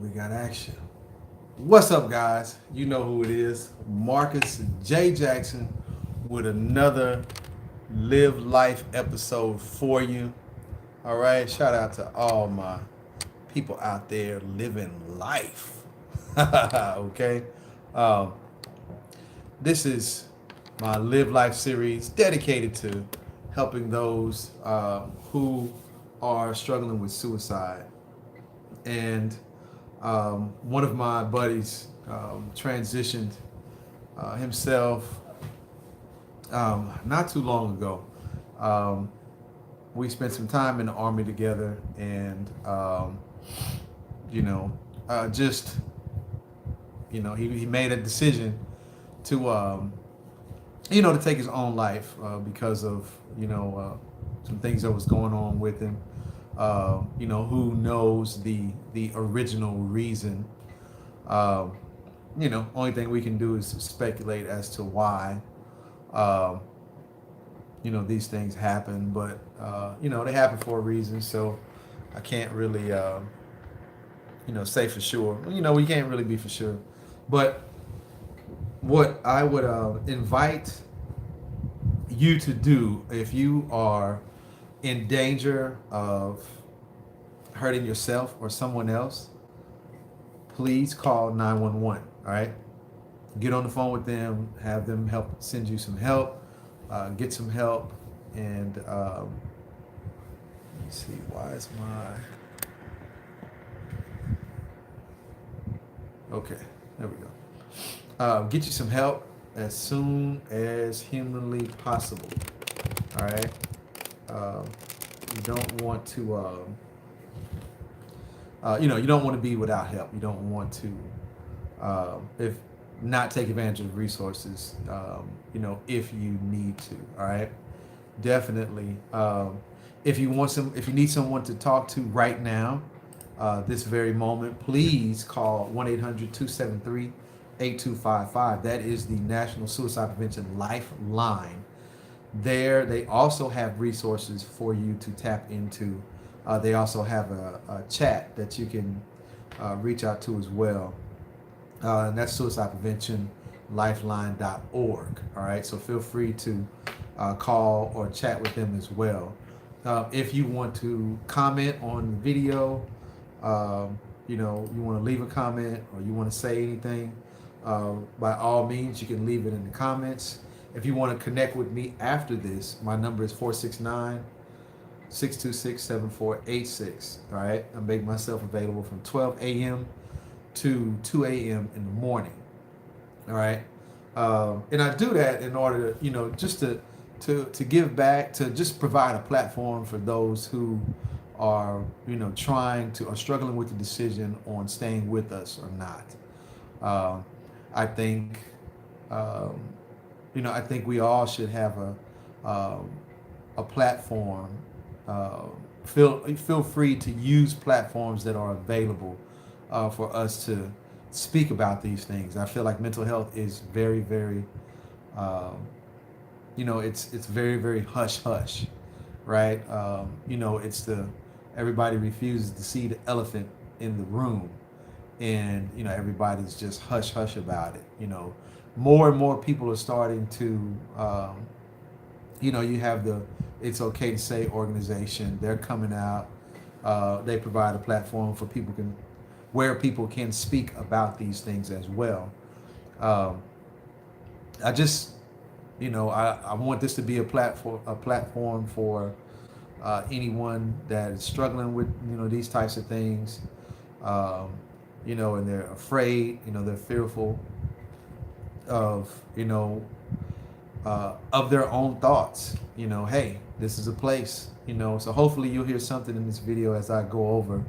We got action. What's up, guys? You know who it is. Marcus J. Jackson with another Live Life episode for you. All right. Shout out to all my people out there living life. Okay. Um, this is my Live Life series dedicated to helping those who are struggling with suicide. And one of my buddies transitioned himself not too long ago. Um, we spent some time in the army together, and you know, just he made a decision to to take his own life because of some things that was going on with him. Who knows the original reason? Um, only thing we can do is speculate as to why um, these things happen, but they happen for a reason. So I can't really say for sure. We can't really be for sure. But what I would invite you to do if you are in danger of hurting yourself or someone else, please call 911. All right, get on the phone with them, have them help send you some help, get some help, and let's see, why is my okay? There we go. Get you some help as soon as humanly possible. All right. Um, you don't want to, you don't want to be without help. You don't want to, if not take advantage of resources, if you need to. All right. Definitely. If you need someone to talk to right now, this very moment, please call 1-800-273-8255. That is the National Suicide Prevention Lifeline. There, they also have resources for you to tap into. They also have a chat that you can reach out to as well. And that's suicidepreventionlifeline.org. All right, so feel free to call or chat with them as well. If you want to comment on the video, you want to leave a comment or you want to say anything, by all means, you can leave it in the comments. If you want to connect with me after this, my number is 469-626-7486. All right. I make myself available from 12 a.m. to 2 a.m. in the morning. All right. And I do that in order to, just to give back, to just provide a platform for those who are, trying to, or struggling with the decision on staying with us or not. I think, I think we all should have a platform. Feel free to use platforms that are available for us to speak about these things. I feel like mental health is very, very, it's very, very hush hush, right? It's everybody refuses to see the elephant in the room, and everybody's just hush hush about it. More and more people are starting to, you have the It's Okay to Say organization. They're coming out. They provide a platform for where people can speak about these things as well. I just, I want this to be a platform for anyone that is struggling with, these types of things, and they're afraid, they're fearful of, of their own thoughts. Hey, this is a place, so hopefully you'll hear something in this video as I go over,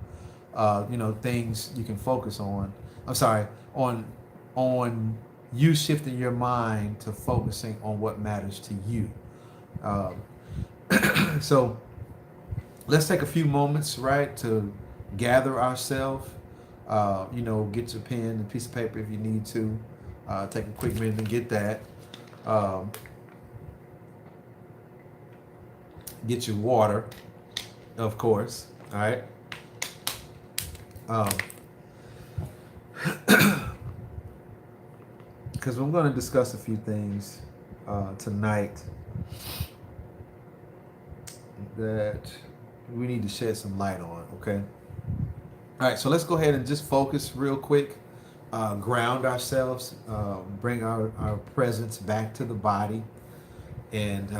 things you can focus on. I'm sorry, on you shifting your mind to focusing on what matters to you. So let's take a few moments, right, to gather ourselves. Get your pen and piece of paper if you need to. Take a quick minute and get that. Get your water, of course. All right. because I'm going to discuss a few things tonight that we need to shed some light on. Okay. All right. So let's go ahead and just focus real quick, ground ourselves, bring our presence back to the body, and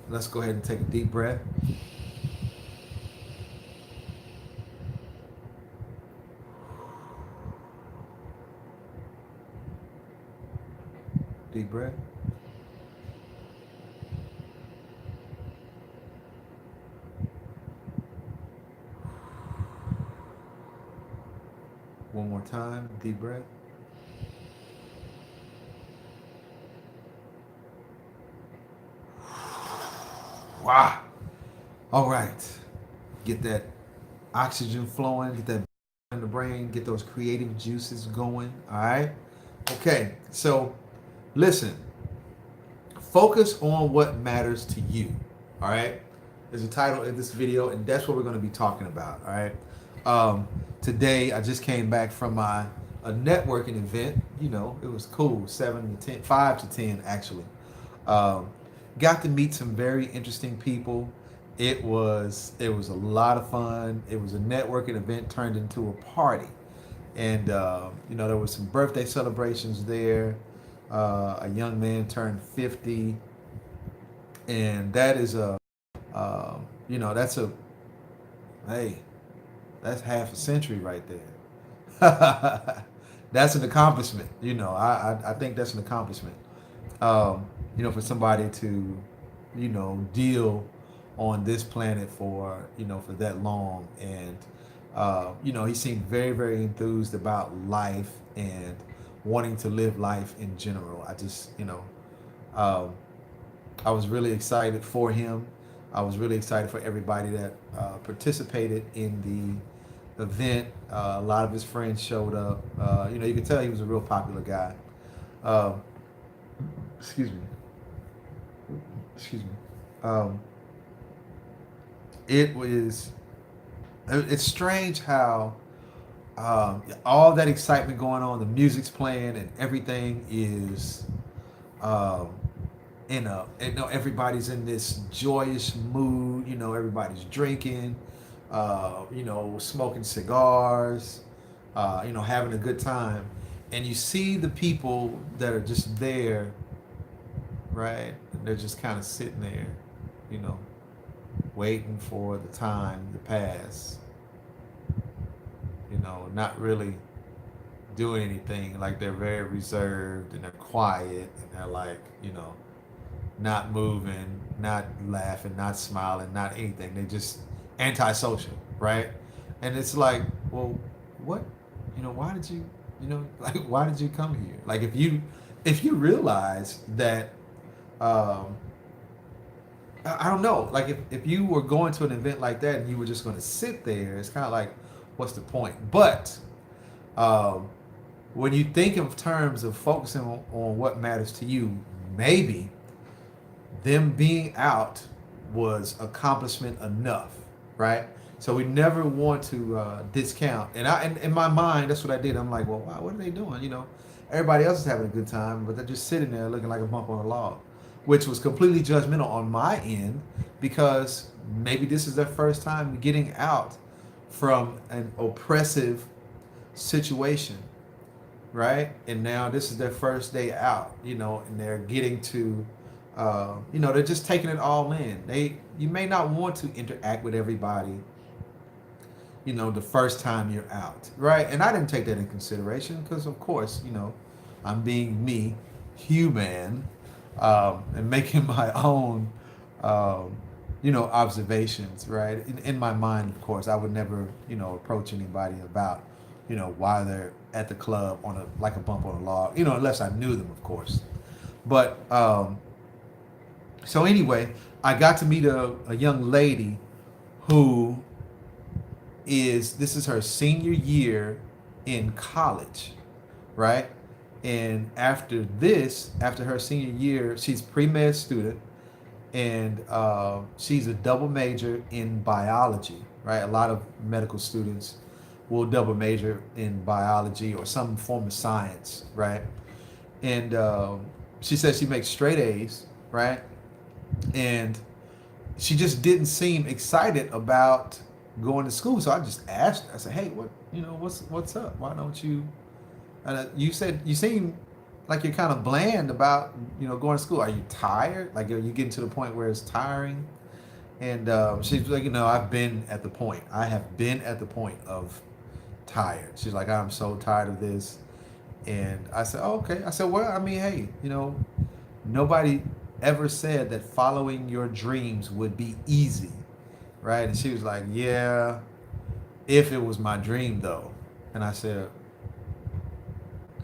let's go ahead and take a deep breath. Deep breath. One more time. Deep breath. Wow. All right. Get that oxygen flowing, get that in the brain, get those creative juices going. All right. Okay. So listen, focus on what matters to you. All right. There's a title in this video, and that's what we're going to be talking about. All right. Today, I just came back from a networking event. You know, it was cool. 7 to 10, 5 to 10, actually. Um, got to meet some very interesting people. It was a lot of fun. It was a networking event turned into a party, and you know, there was some birthday celebrations there. A young man turned 50, and that is you know, that's a hey, that's half a century right there. That's an accomplishment. You know, I think that's an accomplishment. You know, for somebody to, you know, deal on this planet for, you know, for that long. And, you know, he seemed very, very enthused about life and wanting to live life in general. I just, you know, um, I was really excited for him. I was really excited for everybody that participated in the event. A lot of his friends showed up. You know, you could tell he was a real popular guy. Um, excuse me. Excuse me. Um, it was. It's strange how all that excitement going on, the music's playing, and everything is um, in a. You know, everybody's in this joyous mood. You know, everybody's drinking. You know, smoking cigars. You know, having a good time, and you see the people that are just there, right? They're just kind of sitting there, you know, waiting for the time to pass, you know, not really doing anything. Like they're very reserved and they're quiet and they're like, you know, not moving, not laughing, not smiling, not anything. They just antisocial, right? And it's like, well, what, you know, why did you, you know, like, why did you come here? Like, if you realize that, um, I don't know. Like if you were going to an event like that and you were just going to sit there, it's kind of like, what's the point? But um, when you think of terms of focusing on what matters to you, maybe them being out was accomplishment enough, right? So we never want to discount. And in my mind, that's what I did. I'm like, well, wow, what are they doing? You know, everybody else is having a good time, but they're just sitting there looking like a bump on a log, which was completely judgmental on my end because maybe this is their first time getting out from an oppressive situation, right? And now this is their first day out, you know, and they're getting to, you know, they're just taking it all in. You may not want to interact with everybody, you know, the first time you're out, right? And I didn't take that in consideration because, of course, you know, I'm being me, human, and making my own, um, you know, observations, right? In my mind, of course, I would never, you know, approach anybody about, you know, why they're at the club on a like a bump on a log, you know, unless I knew them, of course. But so anyway, I got to meet a young lady who this is her senior year in college, right? And after her senior year, she's pre-med student, and she's a double major in biology, right? A lot of medical students will double major in biology or some form of science, right? and she said she makes straight A's, right? And she just didn't seem excited about going to school. So I just asked her. I said, "Hey, what's up? Why don't you?" And you said you seem like you're kind of bland about going to school. Are you tired? Like, are you getting to the point where it's tiring? And she's like, I've been at the point. I have been at the point of tired. She's like, I'm so tired of this. And I said, oh, okay. I said, well, I mean, hey, nobody ever said that following your dreams would be easy, right? And she was like, yeah, if it was my dream though. And I said,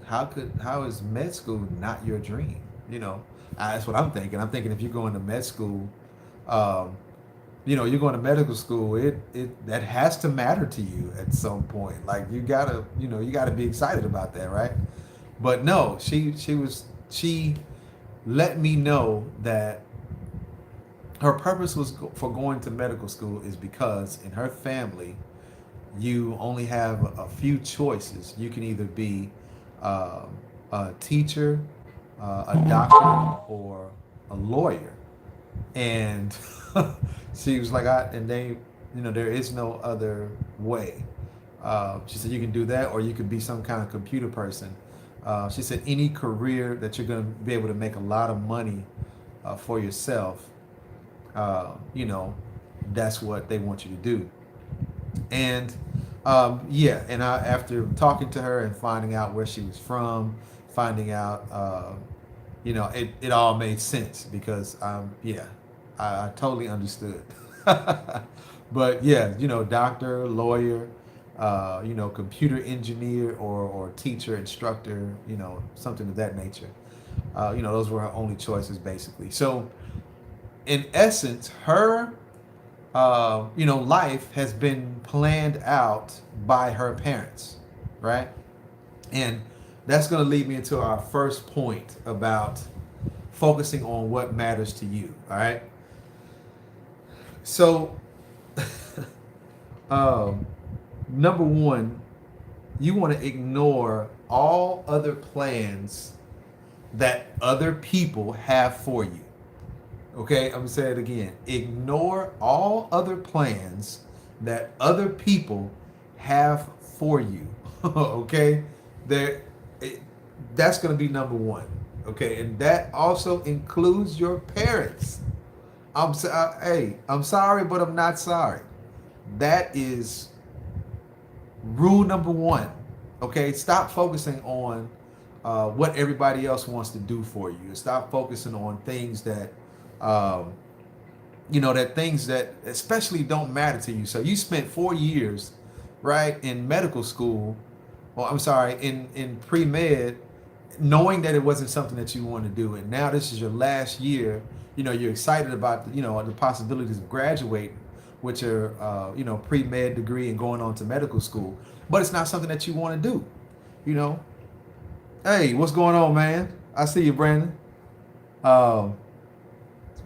how is med school not your dream? That's what I'm thinking. I'm thinking if you're going to med school, um, you're going to medical school, it that has to matter to you at some point. Like you gotta be excited about that, right? But no, she let me know that her purpose for going to medical school is because in her family you only have a few choices. You can either be a teacher, a doctor, or a lawyer. And she was like, there is no other way. She said, you can do that, or you could be some kind of computer person. She said, any career that you're going to be able to make a lot of money for yourself, that's what they want you to do. And yeah, and after talking to her and finding out where she was from, finding out, it all made sense because, yeah, I totally understood. But yeah, doctor, lawyer, computer engineer, or teacher, instructor, something of that nature. Those were her only choices basically. So in essence, her life has been planned out by her parents, right? And that's going to lead me into our first point about focusing on what matters to you, all right? So, number one, you want to ignore all other plans that other people have for you. Okay, I'm gonna say it again. Ignore all other plans that other people have for you. Okay, there. That's gonna be number one. Okay, and that also includes your parents. Hey, I'm sorry, but I'm not sorry. That is rule number one. Okay, stop focusing on what everybody else wants to do for you. Stop focusing on things that um, that things that especially don't matter to you. So you spent 4 years, right, in medical school, or I'm sorry, in pre-med, knowing that it wasn't something that you wanted to do, and now this is your last year. You're excited about the possibilities of graduating with your pre-med degree and going on to medical school, but it's not something that you want to do. You know, hey, what's going on, man? I see you, Brandon. Um,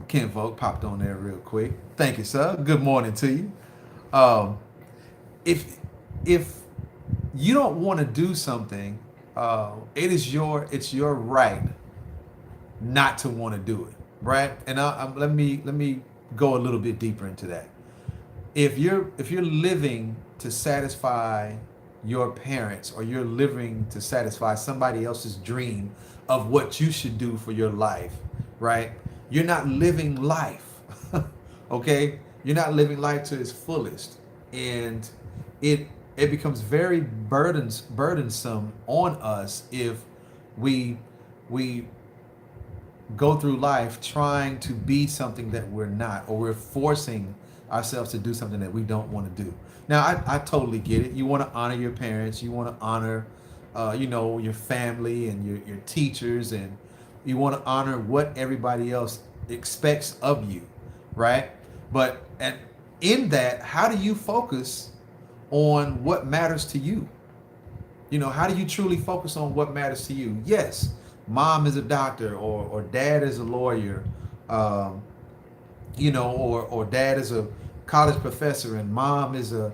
Ken Volk popped on there real quick. Thank you, sir. Good morning to you. Um, if if you don't want to do something, it's your right not to want to do it, right? And let me go a little bit deeper into that. If you're living to satisfy your parents, or you're living to satisfy somebody else's dream of what you should do for your life, right? You're not living life. Okay? You're not living life to its fullest. And it becomes very burdensome on us if we go through life trying to be something that we're not, or we're forcing ourselves to do something that we don't want to do. Now, I totally get it. You want to honor your parents. You want to honor, your family and your teachers, and you want to honor what everybody else expects of you, right? But in that, how do you focus on what matters to you? How do you truly focus on what matters to you? Yes, mom is a doctor, or dad is a lawyer, or dad is a college professor, and mom is a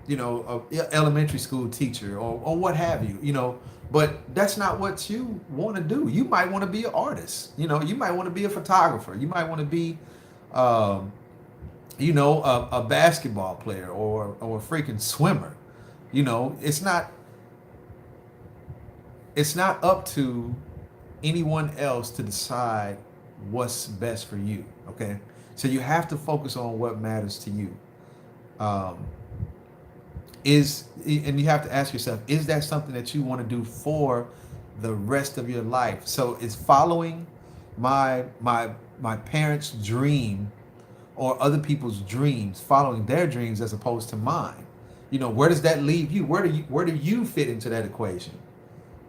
a elementary school teacher or what have you, but that's not what you want to do. You might want to be an artist, you might want to be a photographer, you might want to be, um, a basketball player or a freaking swimmer. It's not up to anyone else to decide what's best for you. Okay, so you have to focus on what matters to you. Um, and you have to ask yourself, is that something that you want to do for the rest of your life? So is following my parents' dream or other people's dreams, following their dreams as opposed to mine, where does that leave you? Where do you fit into that equation?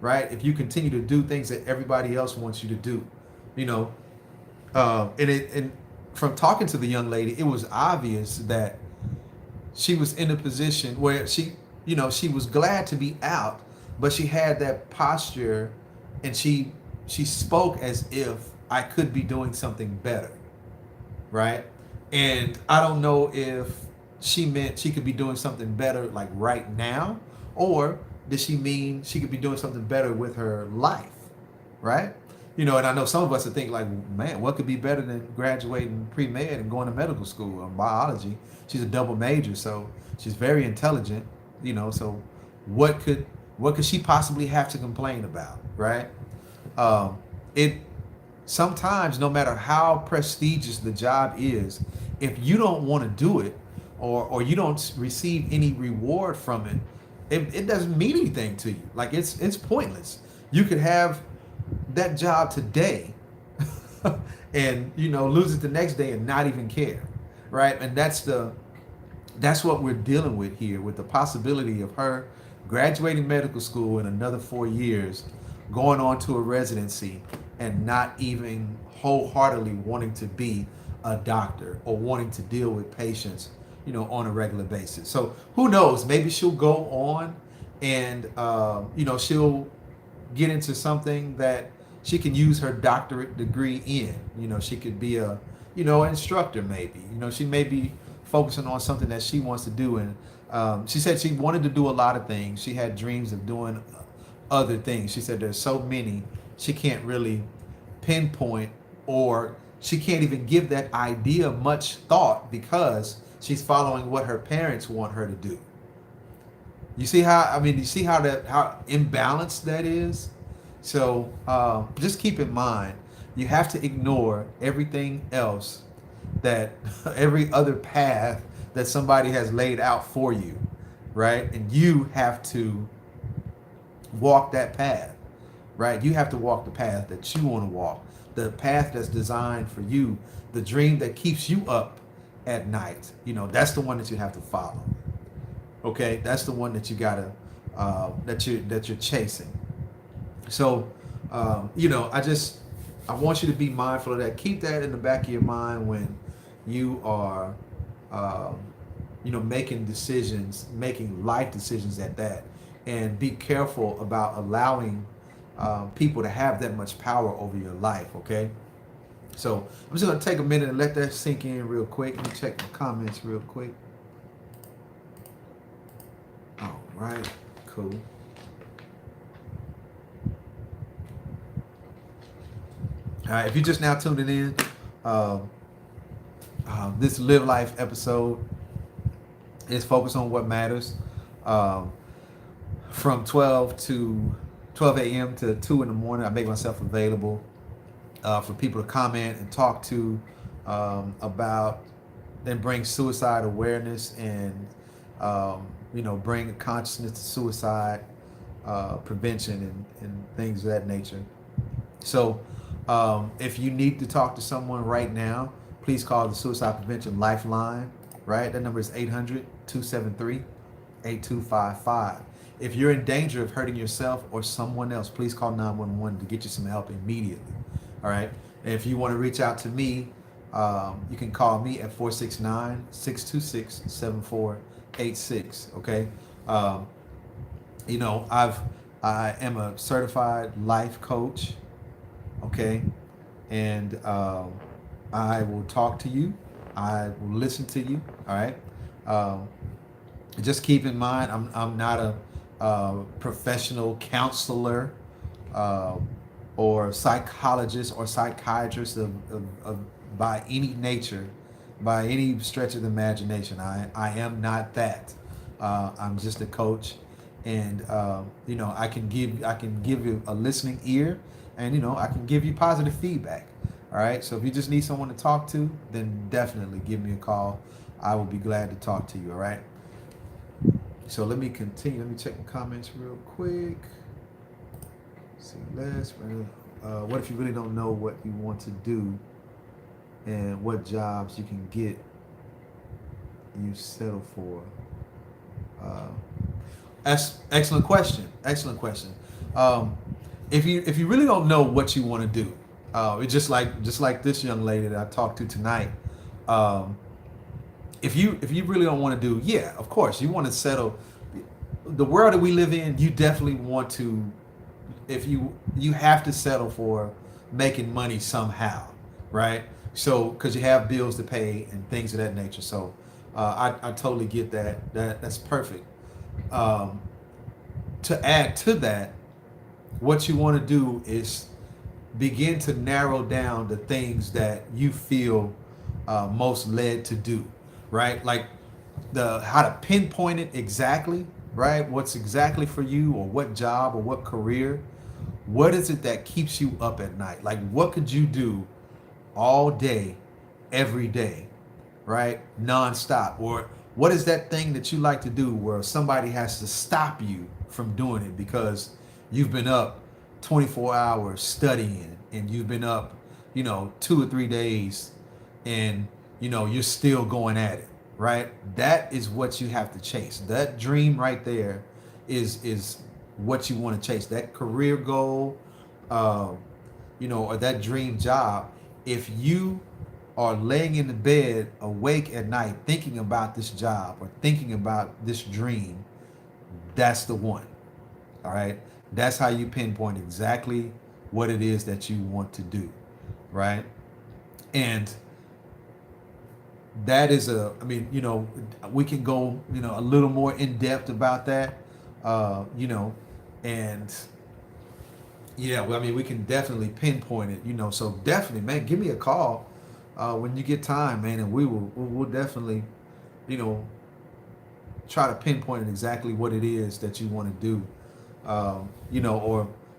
Right, if you continue to do things that everybody else wants you to do, you know and from talking to the young lady, it was obvious that she was in a position where she was glad to be out, but she had that posture, and she spoke as if I could be doing something better, right? And I don't know if she meant she could be doing something better like right now, or did she mean she could be doing something better with her life, right? And I know some of us would think like, man, what could be better than graduating pre-med and going to medical school in biology? She's a double major, so she's very intelligent, so what could she possibly have to complain about, right? It sometimes, no matter how prestigious the job is, if you don't want to do it, or you don't receive any reward from it doesn't mean anything to you. Like it's pointless. You could have that job today and lose it the next day and not even care, right? And that's what we're dealing with here, with the possibility of her graduating medical school in another 4 years, going on to a residency, and not even wholeheartedly wanting to be a doctor or wanting to deal with patients, on a regular basis. So who knows? Maybe she'll go on and she'll get into something that she can use her doctorate degree in. She could be a instructor, maybe. She may be focusing on something that she wants to do. And she said she wanted to do a lot of things. She had dreams of doing other things. She said there's so many she can't really pinpoint, or she can't even give that idea much thought because she's following what her parents want her to do. You see how imbalanced that is? So just keep in mind, you have to ignore everything else, that every other path that somebody has laid out for you, right? And you have to walk that path, right? You have to walk the path that you want to walk, the path that's designed for you, the dream that keeps you up at night. That's the one that you have to follow. Okay, that's the one that you gotta that you're chasing. So I want you to be mindful of that. Keep that in the back of your mind when you are making decisions, making life decisions at that, and be careful about allowing people to have that much power over your life. Okay, so I'm just gonna take a minute and let that sink in real quick. Let me check the comments real quick. All right, cool. All right, if you're just now tuning in, this Live Life episode is focused on what matters, from 12 a.m. to 2 in the morning. I make myself available for people to comment and talk to about, and bring suicide awareness, and bring consciousness to suicide prevention and things of that nature. So if you need to talk to someone right now, please call the Suicide Prevention Lifeline, right? That number is 800-273-8255. If you're in danger of hurting yourself or someone else, please call 911 to get you some help immediately, all right? And if you want to reach out to me, you can call me at 469-626-7486, okay? I am a certified life coach, okay? And I will talk to you. I will listen to you, all right? just keep in mind, I'm not a professional counselor uh, or psychologist or psychiatrist of by any nature, by any stretch of the imagination. I am not that. I'm just a coach, and I can give you a listening ear, and I can give you positive feedback. All right. So if you just need someone to talk to, then definitely give me a call. I will be glad to talk to you. All right. So let me continue. Let me check the comments real quick. See less. What if you really don't know what you want to do and what jobs you can get? You settle for. Excellent question. Excellent question. Um, if you really don't know what you want to do, it's just like this young lady that I talked to tonight. Um, if you really don't want to do, yeah, of course you want to settle. The world that we live in, you definitely want to. If you have to settle for making money somehow, right? So because you have bills to pay and things of that nature. So I totally get that. That's perfect. Um, to add to that, what you want to do is begin to narrow down the things that you feel most led to do, right? Like the how to pinpoint it exactly, right? What's exactly for you, or what job or what career. What is it that keeps you up at night? Like what could you do all day, every day, right? Nonstop. Or what is that thing that you like to do where somebody has to stop you from doing it because you've been up 24 hours studying, and you've been up, 2 or 3 days, and you're still going at it, right? That is what you have to chase. That dream right there is what you want to chase. That career goal, uh, or that dream job. If you are laying in the bed awake at night thinking about this job or thinking about this dream, that's the one. All right. That's how you pinpoint exactly what it is that you want to do. Right. And that is we can go, a little more in depth about that, and yeah, well, I mean, we can definitely pinpoint it, so definitely, man, give me a call when you get time, man, and we'll definitely, you know, try to pinpoint exactly what it is that you want to do, or,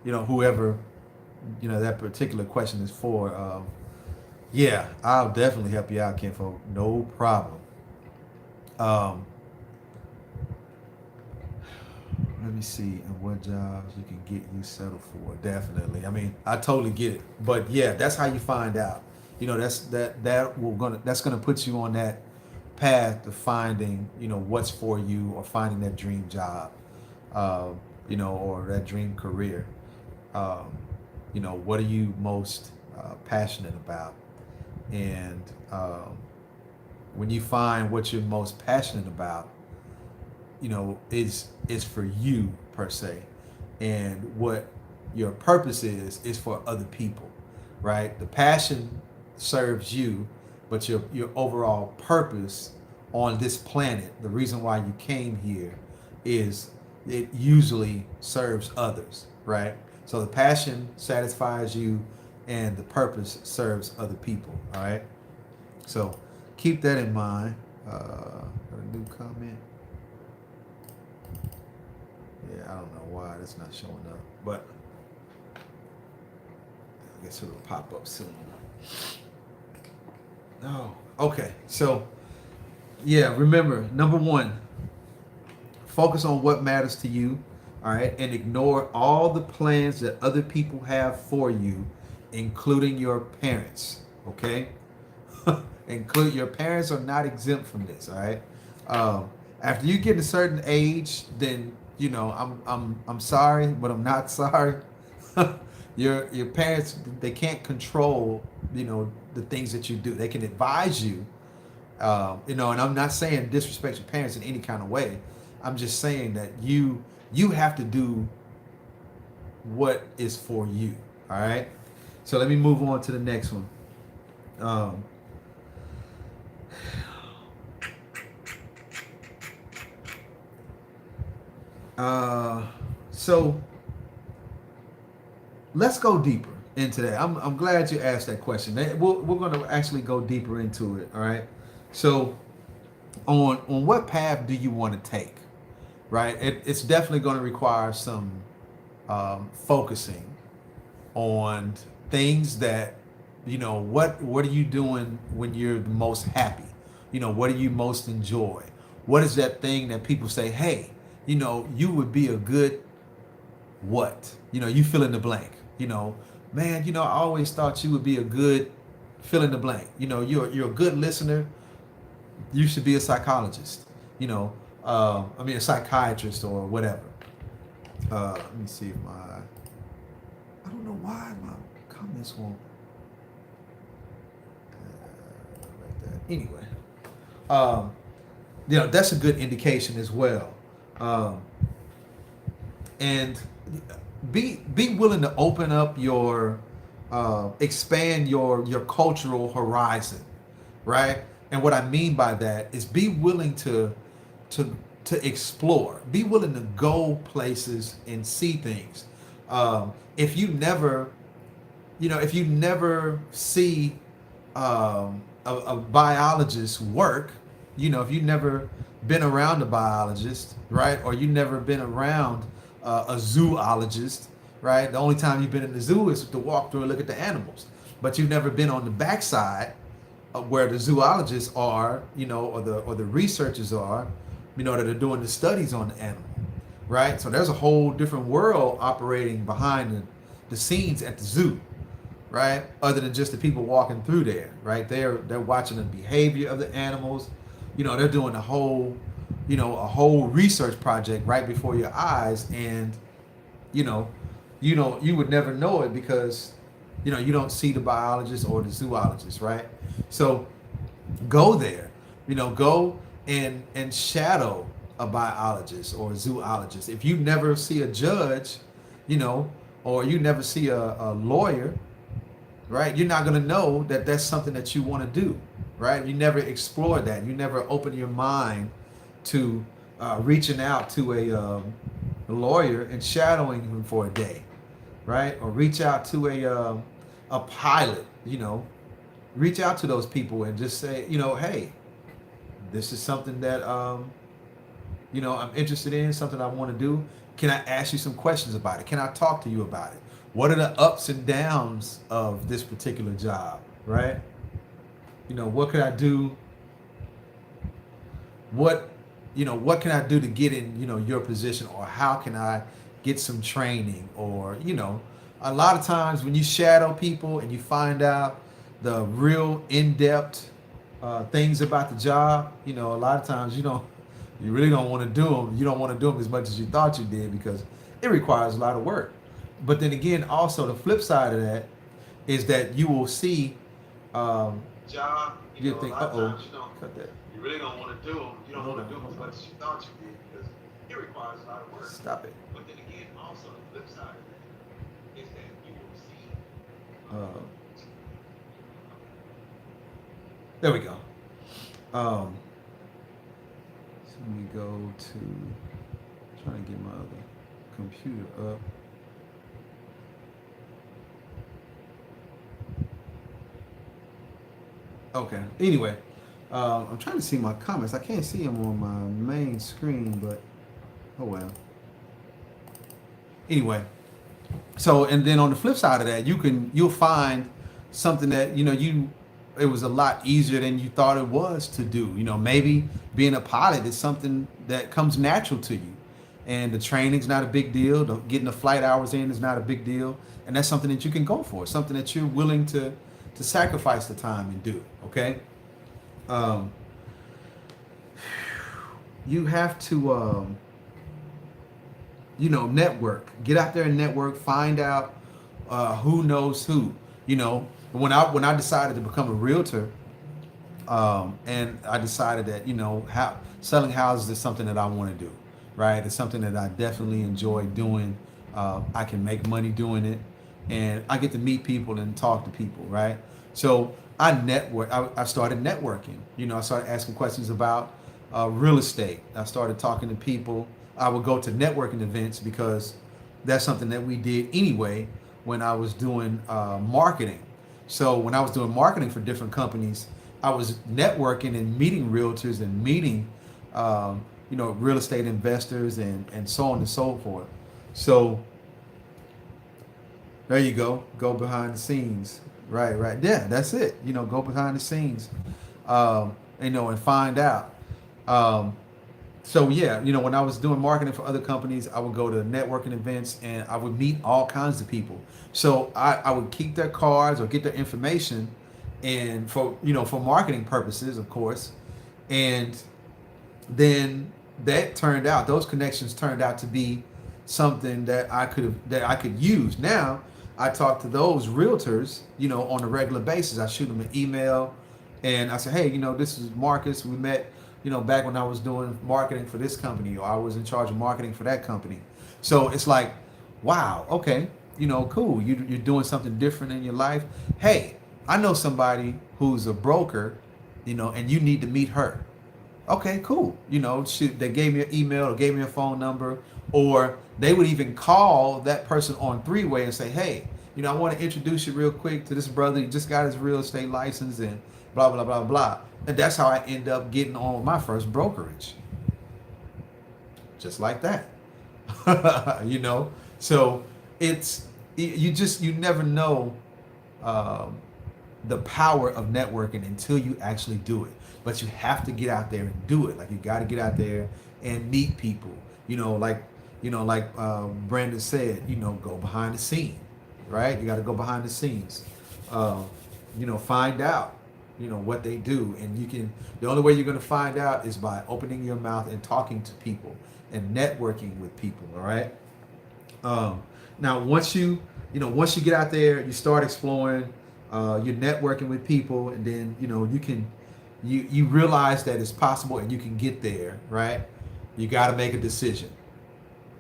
whoever, that particular question is for. Yeah, I'll definitely help you out, Kinfolk. No problem. Um, Let me see, and what jobs you can get you settled for. Definitely. I mean, I totally get it. But yeah, that's how you find out. That's gonna put you on that path to finding, what's for you, or finding that dream job, uh, or that dream career. Um, what are you most passionate about? And when you find what you're most passionate about, is for you per se, and what your purpose is for other people, right? The passion serves you, but your overall purpose on this planet, the reason why you came here, is it usually serves others, right? So the passion satisfies you, and the purpose serves other people. All right. So keep that in mind. A new comment. Yeah, I don't know why that's not showing up, but I guess it'll pop up soon. No. Okay. So, yeah, remember, number one, focus on what matters to you, all right, and ignore all the plans that other people have for you, including your parents, okay? Include your parents are not exempt from this, all right? After you get a certain age, then I'm sorry, but I'm not sorry. Your parents, they can't control the things that you do. They can advise you, and I'm not saying disrespect your parents in any kind of way. I'm just saying that you have to do what is for you. All right. So let me move on to the next one. Uh, so let's go deeper into that. I'm glad you asked that question. We're going to actually go deeper into it. All right. So on what path do you want to take? Right. It's definitely going to require some focusing on things that, what are you doing when you're the most happy? What do you most enjoy? What is that thing that people say, hey, you would be a good what? You fill in the blank. Man, I always thought you would be a good fill in the blank. You're a good listener. You should be a psychologist. A psychiatrist or whatever. Let me see if I don't know why my comments won't like that. Anyway, um, that's a good indication as well. Um, and be willing to open up your expand your cultural horizon, right? And what I mean by that is be willing to to explore. Be willing to go places and see things. If you never, if you never see a biologist work, if you never been around a biologist, right, or you never been around a zoologist, right? The only time you've been in the zoo is to walk through and look at the animals, but you've never been on the backside where the zoologists are, or the researchers are, that are doing the studies on the animal, right? So there's a whole different world operating behind the scenes at the zoo, right? Other than just the people walking through there, right? They're watching the behavior of the animals. They're doing a whole research project right before your eyes, and you know, you would never know it because you don't see the biologist or the zoologist, right? So go there, go and shadow a biologist or a zoologist. If you never see a judge, or you never see a lawyer, right? You're not going to know that that's something that you want to do, right? You never explore that. You never open your mind to reaching out to a lawyer and shadowing him for a day, right? Or reach out to a pilot, reach out to those people and just say, hey, this is something that I'm interested in, something I want to do. Can I ask you some questions about it? Can I talk to you about it? What are the ups and downs of this particular job, right? What could I do? What can I do to get in, your position, or how can I get some training? Or, a lot of times when you shadow people and you find out the real in-depth things about the job, a lot of times you really don't want to do them. You don't want to do them as much as you thought you did because it requires a lot of work. But then again, also the flip side of that is that you will see job. You think, times, cut that. You really don't want to do them. You don't want to do them as much as you thought you did because it requires a lot of work. Stop it. But then again, also the flip side of that is that you will see. There we go. So let me go to trying to get my other computer up. Okay. Anyway, I'm trying to see my comments. I can't see them on my main screen, but oh well. Anyway, so and then on the flip side of that, you'll find something that it was a lot easier than you thought it was to do. Maybe being a pilot is something that comes natural to you, and the training's not a big deal. Getting the flight hours in is not a big deal, and that's something that you can go for. Something that you're willing to sacrifice the time and do. Okay. You have to network. Get out there and network. Find out who knows who. When I decided to become a realtor, and I decided that selling houses is something that I want to do. Right. It's something that I definitely enjoy doing. I can make money doing it, and I get to meet people and talk to people. Right. So I started networking. I started asking questions about real estate. I started talking to people I would go to networking events because that's something that we did anyway when I was doing marketing. So when I was doing marketing for different companies, I was networking and meeting realtors and meeting, real estate investors and so on and so forth. So there you go. Go behind the scenes. Right, right. Yeah, that's it. Go behind the scenes, and find out. Um, so yeah, when I was doing marketing for other companies, I would go to networking events and I would meet all kinds of people. So I would keep their cards or get their information, and for marketing purposes, of course. And then those connections turned out to be something that I could use. Now I talk to those realtors, on a regular basis. I shoot them an email and I say, hey, this is Marcus. We met, back when I was doing marketing for this company, or I was in charge of marketing for that company. So it's like, wow, okay, cool. You're doing something different in your life. Hey, I know somebody who's a broker, and you need to meet her. Okay, cool. Shoot, they gave me an email or gave me a phone number, or they would even call that person on three-way and say, hey, I want to introduce you real quick to this brother. He just got his real estate license and blah, blah, blah, blah. And that's how I end up getting on with my first brokerage. Just like that. So you never know the power of networking until you actually do it. But you have to get out there and do it. Like, you got to get out there and meet people. Like Brandon said, go behind the scene, right? You got to go behind the scenes. Find out, what they do, and the only way you're going to find out is by opening your mouth and talking to people and networking with people. All right. Now, once you get out there, you start exploring, you're networking with people, and then you realize that it's possible and you can get there, right? You got to make a decision,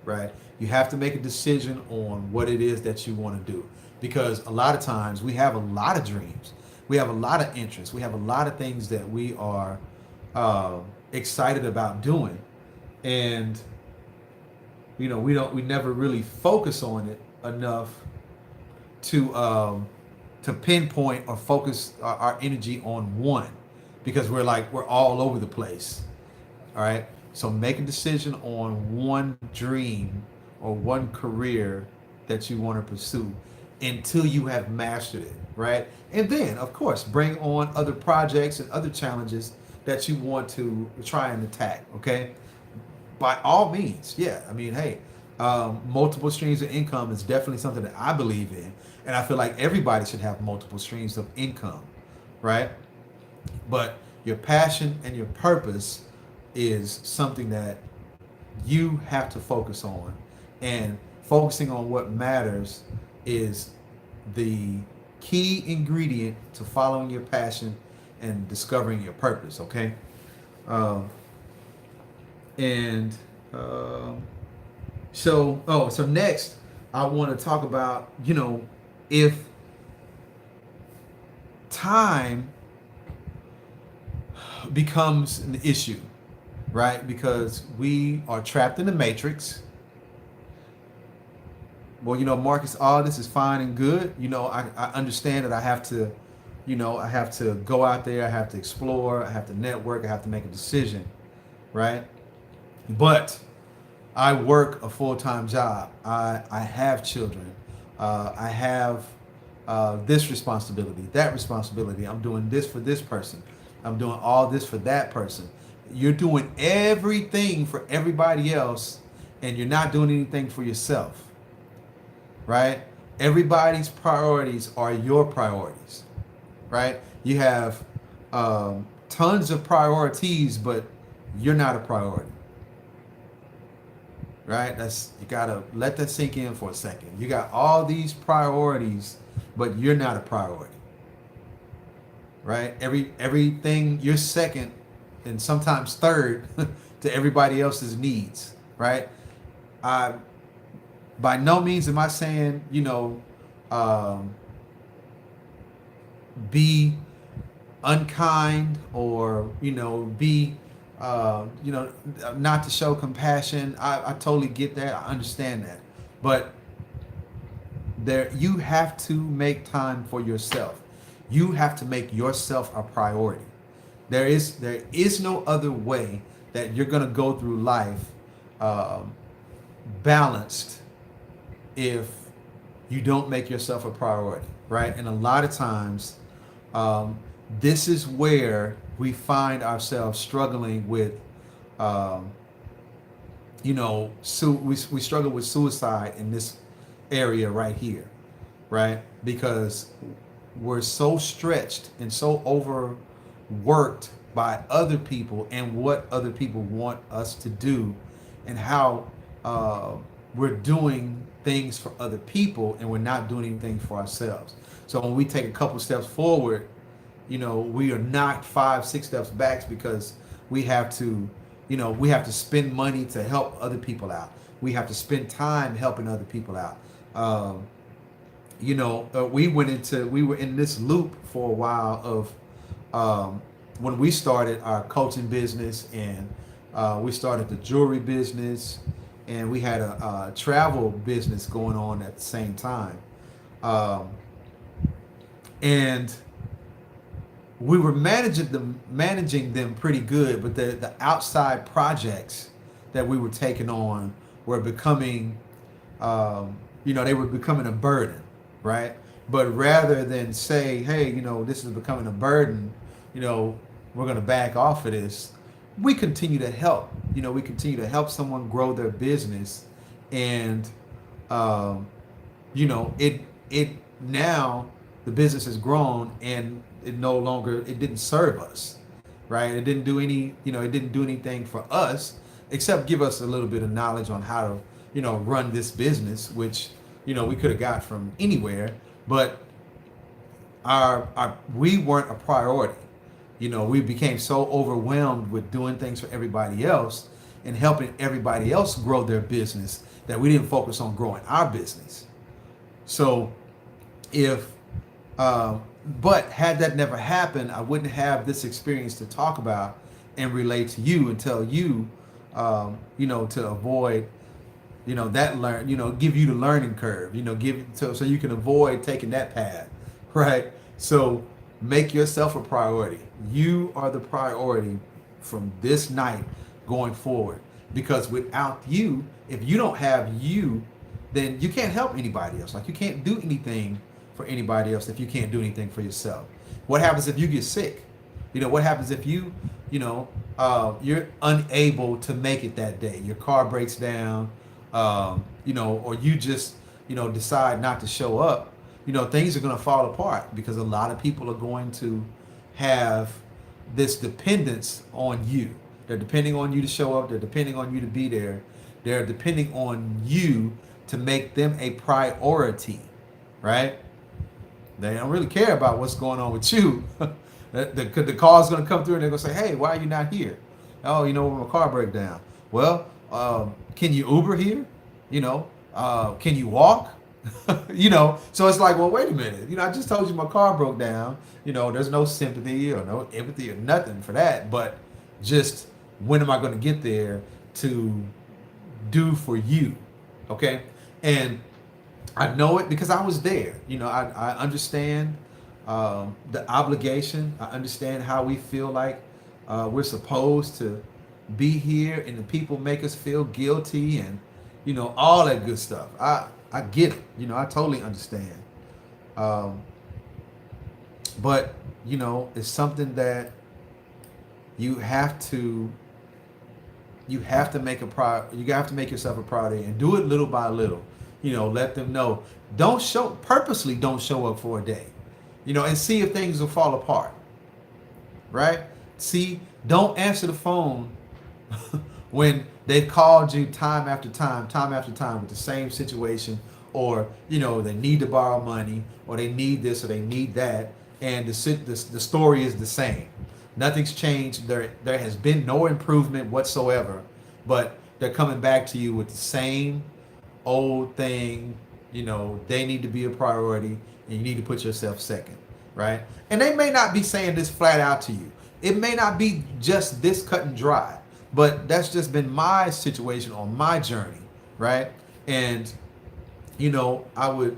right? You have to make a decision on what it is that you want to do, because a lot of times we have a lot of dreams, we have a lot of interests, we have a lot of things that we are excited about doing, and we never really focus on it enough to pinpoint or focus our energy on one, because we're all over the place. All right. So make a decision on one dream or one career that you want to pursue until you have mastered it. Right. And then, of course, bring on other projects and other challenges that you want to try and attack. Okay. By all means. Yeah. I mean, hey, multiple streams of income is definitely something that I believe in. And I feel like everybody should have multiple streams of income. Right. But your passion and your purpose is something that you have to focus on. And focusing on what matters is the key ingredient to following your passion and discovering your purpose, okay? And so next, I want to talk about, if time becomes an issue, right? Because we are trapped in the matrix. Well, Marcus, all this is fine and good. I understand that I have to, I have to go out there, I have to explore, I have to network, I have to make a decision, right? But I work a full-time job. I have children. I have this responsibility, that responsibility. I'm doing this for this person. I'm doing all this for that person. You're doing everything for everybody else, and you're not doing anything for yourself, right? Everybody's priorities are your priorities, right? You have tons of priorities, but you're not a priority, right? You gotta let that sink in for a second. You got all these priorities, but you're not a priority, right? Everything, you're second and sometimes third to everybody else's needs, right? By no means am I saying, be unkind or, be you know, not to show compassion. I totally get that. I understand that. But there, you have to make time for yourself. You have to make yourself a priority. There is no other way that you're going to go through life um, balanced if you don't make yourself a priority, right? And a lot of times, um, this is where we find ourselves struggling with, um, we struggle with suicide in this area right here, right? Because we're so stretched and so overworked by other people and what other people want us to do, and how uh, we're doing things for other people and we're not doing anything for ourselves. So when we take a couple steps forward, we are knocked 5, 6 steps back because we have to, we have to spend money to help other people out. We have to spend time helping other people out. We were in this loop for a while of when we started our coaching business, and we started the jewelry business, and we had a travel business going on at the same time. And we were managing them pretty good, but the outside projects that we were taking on were becoming, they were becoming a burden, right? But rather than say, hey, this is becoming a burden, we're going to back off of this. We continue to help. We continue to help someone grow their business, and it now the business has grown, and it didn't serve us, right? It didn't do anything for us except give us a little bit of knowledge on how to run this business, which we could have got from anywhere, but we weren't a priority. We became so overwhelmed with doing things for everybody else and helping everybody else grow their business that we didn't focus on growing our business. So but had that never happened, I wouldn't have this experience to talk about and relate to you and tell you, to avoid, give you the learning curve, so you can avoid taking that path, right? So make yourself a priority. You are the priority from this night going forward, because without you, if you don't have you, then you can't help anybody else. Like, you can't do anything for anybody else if you can't do anything for yourself. What happens if you get sick? What happens if you're unable to make it that day? Your car breaks down, or you just, decide not to show up. Things are going to fall apart because a lot of people are going to have this dependence on you. They're depending on you to show up. They're depending on you to be there. They're depending on you to make them a priority, right? They don't really care about what's going on with you. The call's going to come through and they're going to say, hey, why are you not here? Oh, my car broke down. Well, can you Uber here? Can you walk? So it's like, well, wait a minute. I just told you my car broke down. There's no sympathy or no empathy or nothing for that. But just, when am I going to get there to do for you? Okay. And I know it because I was there. I understand the obligation. I understand how we feel like we're supposed to be here, and the people make us feel guilty, and all that good stuff. I get it. I totally understand. But it's something that you have to make you have to make yourself a priority, and do it little by little. Let them know. Don't show up for a day, and see if things will fall apart, right? Don't answer the phone when they've called you time after time with the same situation, or they need to borrow money, or they need this, or they need that, and the story is the same. Nothing's changed. There has been no improvement whatsoever, but they're coming back to you with the same old thing. They need to be a priority, and you need to put yourself second, right? And they may not be saying this flat out to you, It may not be just this cut and dry, but that's just been my situation on my journey, right? And I would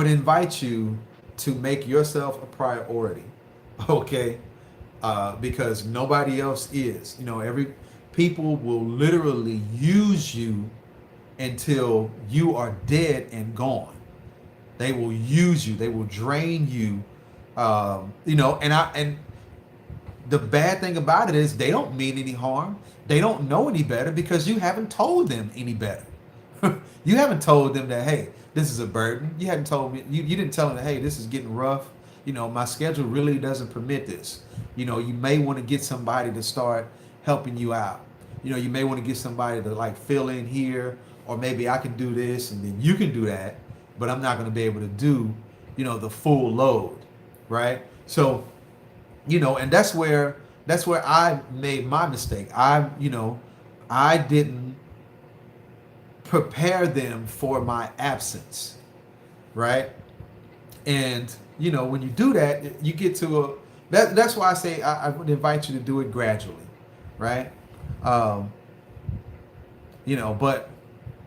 invite you to make yourself a priority, okay? Because nobody else is. Every people will literally use you until you are dead and gone. They will use you. They will drain you. And the bad thing about it is they don't mean any harm. They don't know any better because you haven't told them any better. You haven't told them that, hey, this is a burden. You hadn't told me. You didn't tell them that, hey, this is getting rough. My schedule really doesn't permit this. You may want to get somebody to start helping you out. You may want to get somebody to like fill in here, or maybe I can do this and then you can do that, but I'm not going to be able to do, the full load, right? So, and that's where I made my mistake. I didn't prepare them for my absence, right? And when you do that, you get to that's why I say I would invite you to do it gradually, right? But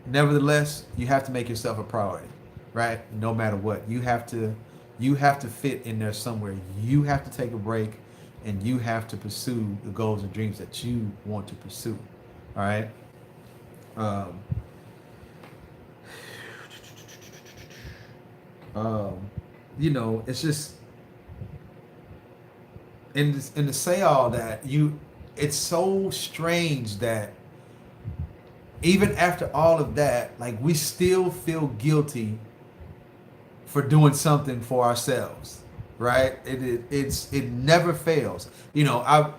nevertheless, you have to make yourself a priority, right? No matter what, you have to fit in there somewhere. You have to take a break, and you have to pursue the goals and dreams that you want to pursue. All right. It's just, and to say all that, it's so strange that even after all of that, like, we still feel guilty for doing something for ourselves, right? It never fails. I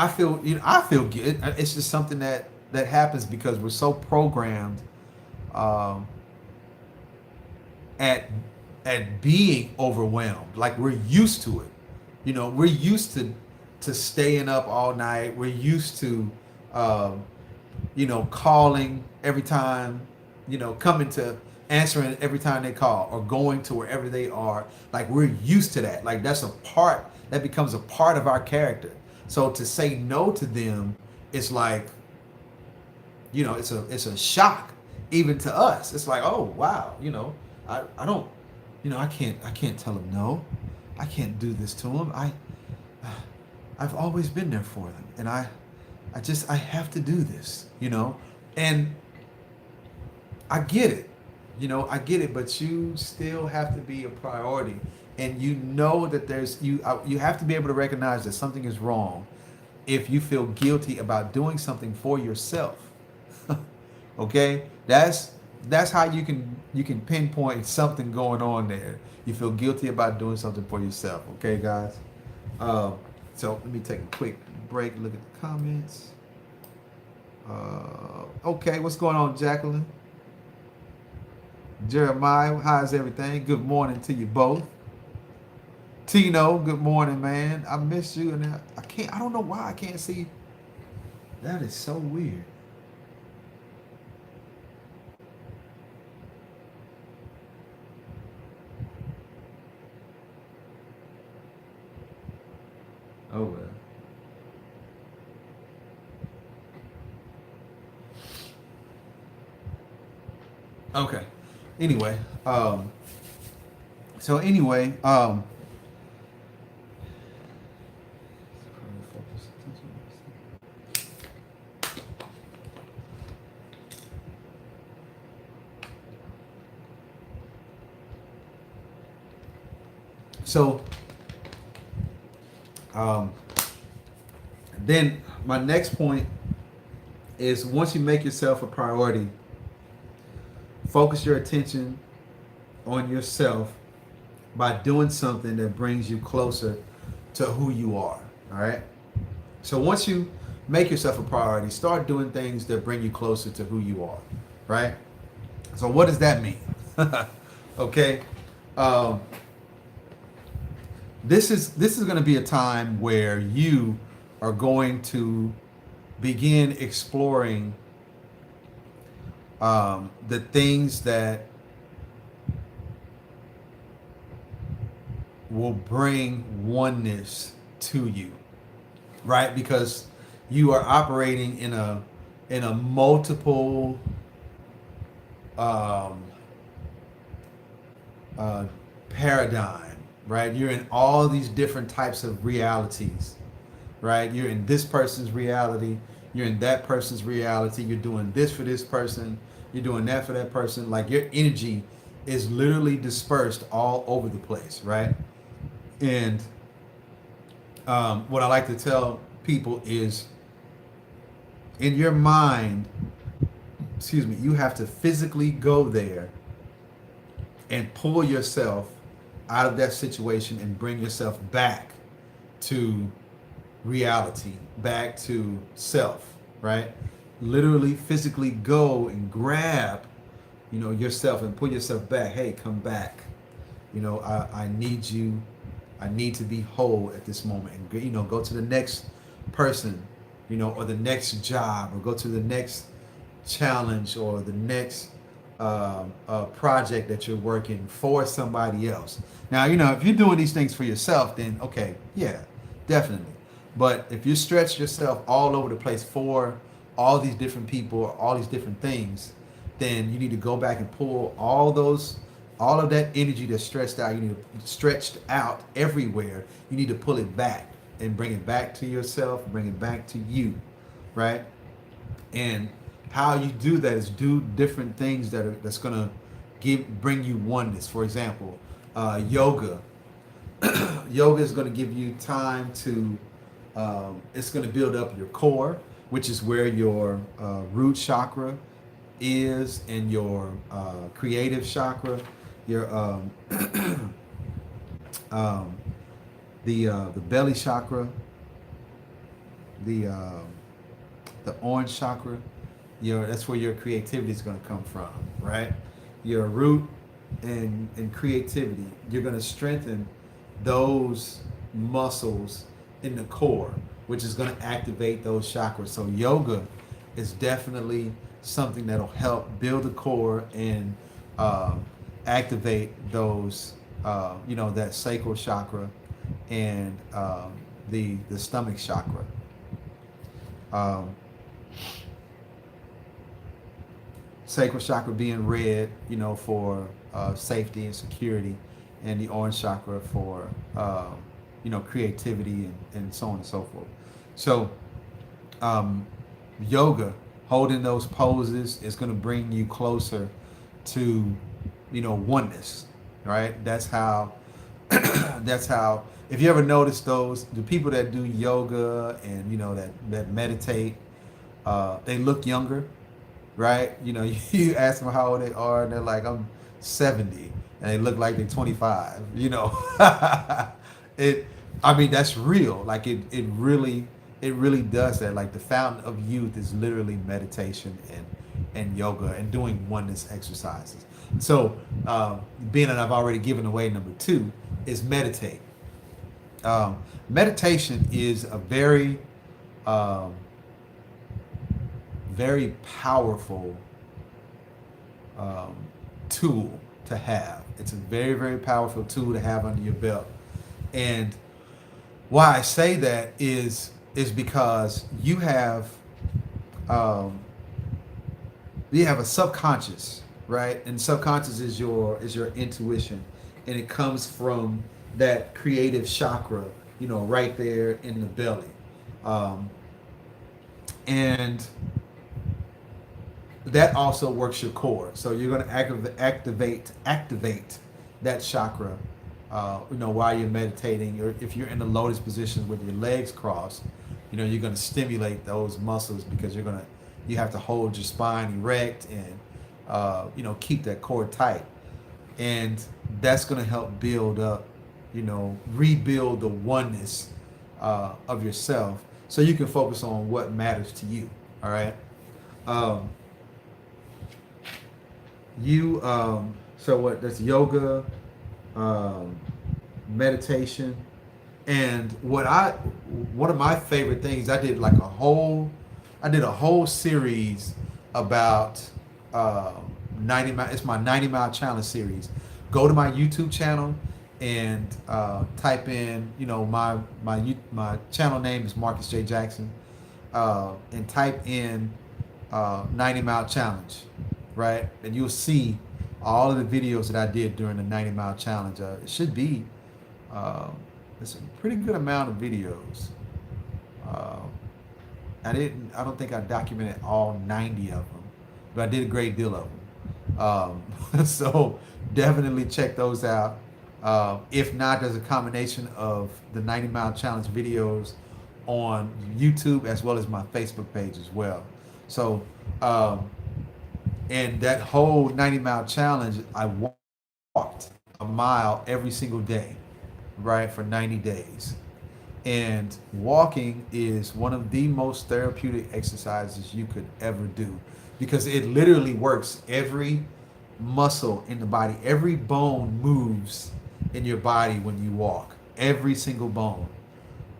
feel good. It's just something that happens because we're so programmed at being overwhelmed. Like, we're used to it. We're used to staying up all night. We're used to calling every time, coming to answering every time they call, or going to wherever they are. Like, we're used to that. Like, that becomes a part of our character. So to say no to them, it's like, it's a shock even to us. It's like, oh wow, I don't, I can't tell them no. I can't do this to them. I've always been there for them, and I have to do this, and I get it, but you still have to be a priority, and that you have to be able to recognize that something is wrong if you feel guilty about doing something for yourself. Okay, that's how you can pinpoint something going on there. You feel guilty about doing something for yourself. Okay, guys. So let me take a quick break. Look at the comments. Okay, what's going on, Jacqueline? Jeremiah, how's everything? Good morning to you both. Tino, good morning, man. I missed you, and I don't know why I can't see. That is so weird. Oh well. Okay. Anyway, then my next point is, once you make yourself a priority, focus your attention on yourself by doing something that brings you closer to who you are. All right. So once you make yourself a priority, start doing things that bring you closer to who you are. Right. So what does that mean? Okay. This is going to be a time where you are going to begin exploring the things that will bring oneness to you, right? Because you are operating in a multiple um, uh, paradigm, right? You're in all these different types of realities, right? You're in this person's reality, you're in that person's reality, you're doing this for this person, you're doing that for that person. Like your energy is literally dispersed all over the place, right? And what I like to tell people is in your mind, excuse me, you have to physically go there and pull yourself out of that situation and bring yourself back to reality, back to self, right? Literally physically go and grab, yourself and pull yourself back. Hey, come back. I need you. I need to be whole at this moment. And, go to the next person, or the next job, or go to the next challenge, or the next project that you're working for somebody else. Now, if you're doing these things for yourself, then okay, yeah, definitely. But if you stretch yourself all over the place for all these different people, or all these different things, then you need to go back and pull all of that energy that's stretched out. You need to stretched out everywhere. You need to pull it back and bring it back to yourself, bring it back to you, right? And how you do that is do different things that's gonna bring you oneness. For example, yoga. Yoga is going to give you time to. It's going to build up your core, which is where your root chakra is, and your creative chakra, your the belly chakra, the orange chakra. That's where your creativity is going to come from, right? Your root and creativity. You're going to strengthen those muscles in the core, which is going to activate those chakras. So yoga is definitely something that'll help build the core and activate those, that sacral chakra and the stomach chakra. Sacral chakra being red, for safety and security, and the orange chakra for creativity and so on and so forth. So yoga, holding those poses, is going to bring you closer to oneness, right? That's how if you ever notice the people that do yoga and that meditate, they look younger, right? You ask them how old they are, and they're like, I'm 70, and they look like they're 25. That's real. Like it really does that. Like the fountain of youth is literally meditation and yoga and doing oneness exercises. So being that I've already given away number 2 is meditate. Meditation is a very very powerful tool to have. It's a very, very powerful tool to have under your belt. And why I say that is because you have a subconscious, right? And subconscious is your intuition, and it comes from that creative chakra, right there in the belly, and that also works your core. So you're going to activate that chakra, while you're meditating, or if you're in the lotus position with your legs crossed, you're going to stimulate those muscles, because you have to hold your spine erect and, keep that core tight. And that's going to help build up, rebuild the oneness of yourself, so you can focus on what matters to you. All right. That's yoga, meditation, and one of my favorite things, I did a whole series about 90 mile. It's my 90 mile challenge series. Go to my YouTube channel and type in, my channel name is Marcus J. Jackson, and type in 90 Mile Challenge, right? And you'll see all of the videos that I did during the 90 Mile Challenge. It should be, uh, it's a pretty good amount of videos. Uh, I don't think I documented all 90 of them, but I did a great deal of them. So definitely check those out. If not, there's a combination of the 90 Mile Challenge videos on YouTube as well as my Facebook page as well. So, and that whole 90 Mile Challenge, I walked a mile every single day, right, for 90 days. And walking is one of the most therapeutic exercises you could ever do because it literally works every muscle in the body. Every bone moves in your body when you walk. Every single bone.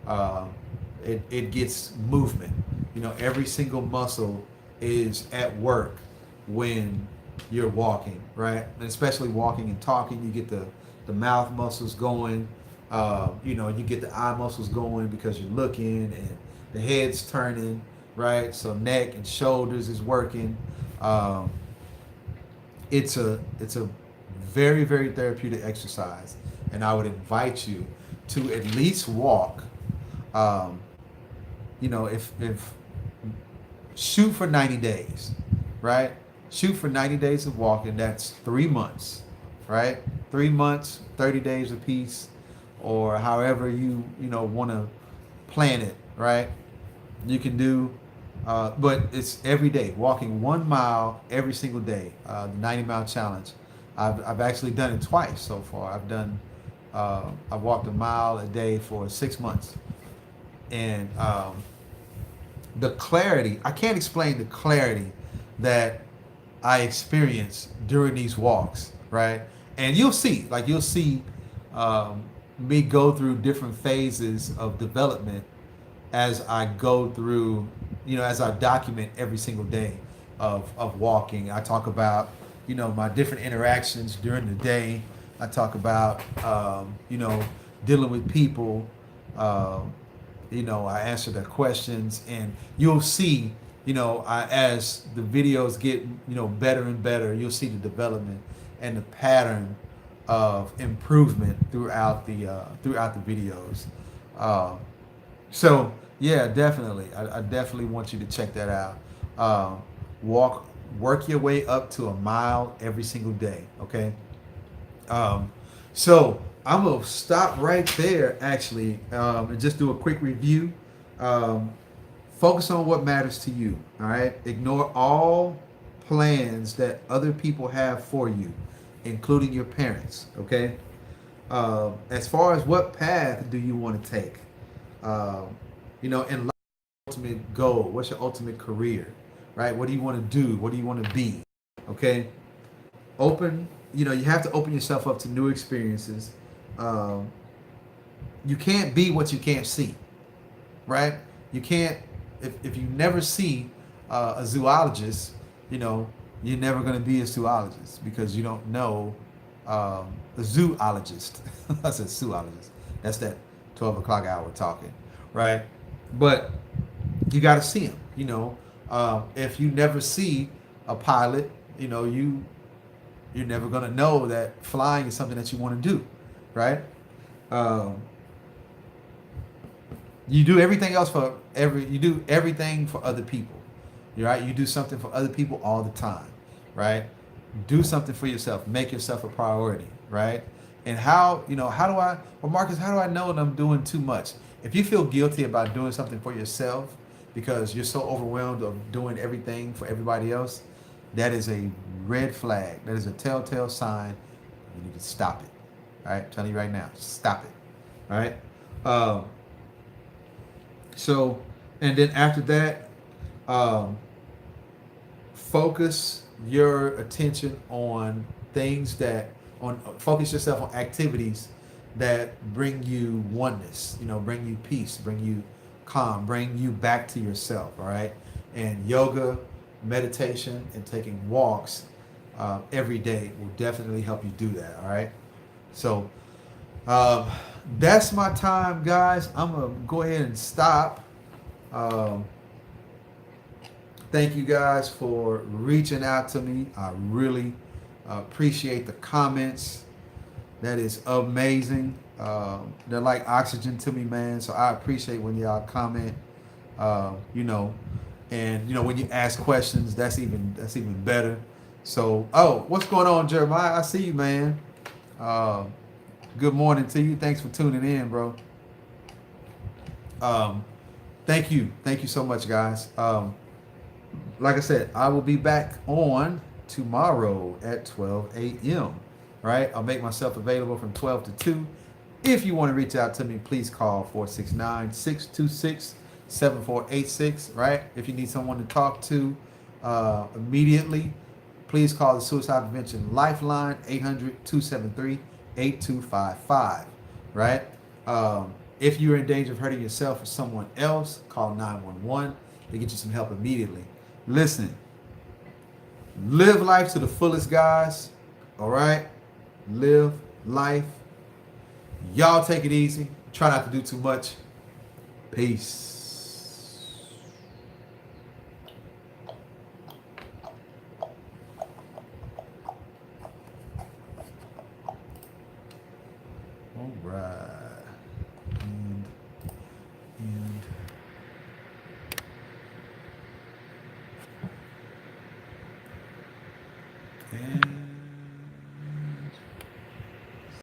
Uh, it gets movement. Every single muscle is at work when you're walking, right? And especially walking and talking, you get the mouth muscles going. You get the eye muscles going because you're looking and the head's turning, right? So neck and shoulders is working. It's a very, very therapeutic exercise, and I would invite you to at least walk. Um, if shoot for 90 days, right? Shoot for 90 days of walking. That's 3 months, right? 3 months, 30 days apiece, or however you want to plan it, right? You can do, but it's every day, walking 1 mile every single day. The 90 Mile Challenge. I've actually done it twice so far. I've walked a mile a day for 6 months, and the clarity, I can't explain the clarity that I experience during these walks, right? And you'll see me go through different phases of development as I go through, as I document every single day of walking. I talk about, my different interactions during the day. I talk about, dealing with people. I answer their questions, and you'll see, as the videos get, better and better, you'll see the development and the pattern of improvement throughout the videos. So yeah, definitely, I definitely want you to check that out. Work your way up to a mile every single day. Okay. So I'm gonna stop right there, actually, and just do a quick review. Focus on what matters to you. All right. Ignore all plans that other people have for you, including your parents. Okay. As far as what path do you want to take? In life, ultimate goal. What's your ultimate career? Right. What do you want to do? What do you want to be? Okay. You have to open yourself up to new experiences. You can't be what you can't see, right? You can't, if you never see a zoologist, you're never going to be a zoologist because you don't know a zoologist. I said zoologist. That's that 12 o'clock hour talking, right? But you got to see them, if you never see a pilot, you're never going to know that flying is something that you want to do, right? You do everything else you do everything for other people, right? You do something for other people all the time, right? Do something for yourself. Make yourself a priority, right? And Marcus, how do I know that I'm doing too much? If you feel guilty about doing something for yourself because you're so overwhelmed of doing everything for everybody else, that is a red flag. That is a telltale sign. You need to stop it. All right, I'm telling you right now, stop it. All right. So, and then after that, focus your attention on focus yourself on activities that bring you oneness. Bring you peace, bring you calm, bring you back to yourself. All right, and yoga, meditation, and taking walks every day will definitely help you do that. All right. So Um, that's my time, guys. I'm gonna go ahead and stop. Um, thank you guys for reaching out to me. I really appreciate the comments. That is amazing. They're like oxygen to me, man. So I appreciate when y'all comment. You know, and you know when you ask questions, that's even better. So, oh, what's going on, Jeremiah? I see you, man. Uh, good morning to you. Thanks for tuning in, bro. Um, thank you so much, guys. Like I said, I will be back on tomorrow at 12 a.m. Right? I'll make myself available from 12 to 2. If you want to reach out to me, please call 469-626-7486. Right? If you need someone to talk to immediately, please call the Suicide Prevention Lifeline 800-273-8255. Right? If you're in danger of hurting yourself or someone else, call 911 to get you some help immediately. Listen, live life to the fullest, guys. All right? Live life. Y'all take it easy. Try not to do too much. Peace. All right.